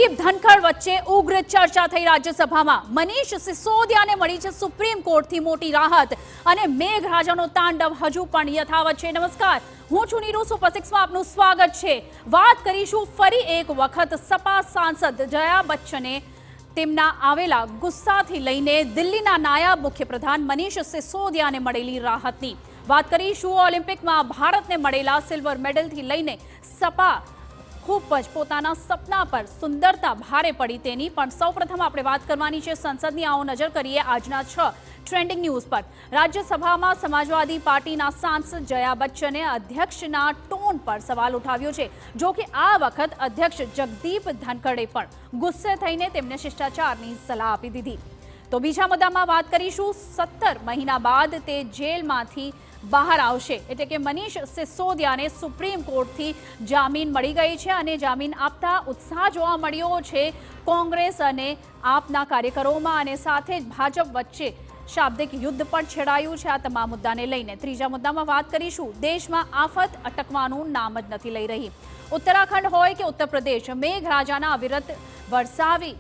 જગદીપ ધનખડ વચ્ચે ઉગ્ર ચર્ચા થઈ રાજ્યસભામાં। મનીષ સિસોદિયાને મળી છે સુપ્રીમ કોર્ટથી મોટી રાહત અને મેઘરાજાનો તાંડવ હજુ પણ યથાવત છે। નમસ્કાર, હું છું નીરુ, સુપર 6 માં આપનું સ્વાગત છે। વાત કરીશું ફરી એક વખત સપા સાંસદ જયા બચ્ચને તેમના આવેલા ગુસ્સાથી લઈને દિલ્હીના નાયબ મુખ્યપ્રધાન મનીષ સિસોદિયાને મળેલી રાહતની। વાત કરીશું ઓલિમ્પિકમાં ભારતને મળેલા સિલ્વર મેડલથી લઈને સપા खूब ज पोताना सपना पर सुंदरता भारे पड़ी तेनी। पण सौप्रथम आपणे वात करवानी छे संसदनी। आओ नजर करीए आजना 6 ट्रेंडिंग न्यूज पर। राज्यसभा में समाजवादी पार्टीना सांसद जया बच्चने अध्यक्षना टोन पर सवाल उठाव्यो छे। जो कि आ वखत अध्यक्ष जगदीप धनखड़े पण गुस्से थईने तेमने शिष्टाचारनी सलाह आपी दीधी। तो बीजा मुद्दामां वात करीशुं 17 महीना बाद ते जेलमांथी बहार आवशे। एटले के मनीष सिसोदियाने सुप्रीम कोर्टथी जामीन मळी गई छे अने जामीन आपता उत्साह जोवा मळ्यो छे कोंग्रेस अने आपना कार्यकरोमां अने साथे ज भाजप वच्चे शाब्दिक युद्ध पण छेड़ायुं छे। आ तमाम मुद्दाने लईने त्रीजा मुद्दामां वात करीशुं देशमां आफत अटकवानुं नाम ज नथी लई रही। उत्तराखंड होय के उत्तर प्रदेश मेघराजाना अविरत वरसावी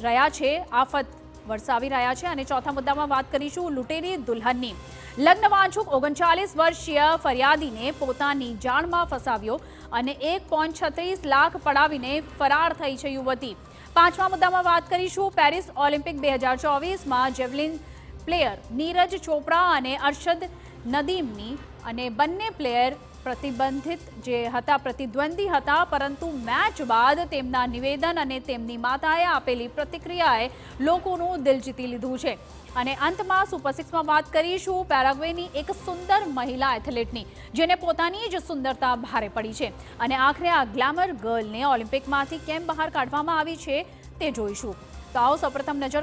रह्या छे, आफत वरसावी रह्या छे। अने चौथा मुद्दामां वात करीशुं लूंटेरी दुल्हननी। लग्न वांछुक 39 वर्षीय फरियादीने पोतानी जाळमां फसाव्यो अने 1.36 लाख पडावीने फरार थई छे युवती। पांचमा मुद्दामां वात करीशुं पेरिस ओलिम्पिक 2024 में जेवलिन प्लेयर नीरज चोपड़ा अने अरशद नदीमनी अने बंने प्लेयर प्रतिबंधित जे हता प्रतिद्वंदी हता, परंतु मैच बाद तेमना निवेदन अने तेमनी माताए आपेली प्रतिक्रियाए लोकोनुं दिल जीती लीधुं छे। अने अंतमां सुपर 6 में बात करीशुं पेराग्वेनी एक सुंदर महिला एथलीटनी जेने पोतानी ज सुंदरता भारे पड़ी छे अने आखरे आ ग्लेमर गर्लने ओलिम्पिकमांथी केम बहार काढवामां आवी छे ते जोईशुं। तो आओ सौप्रथम नजर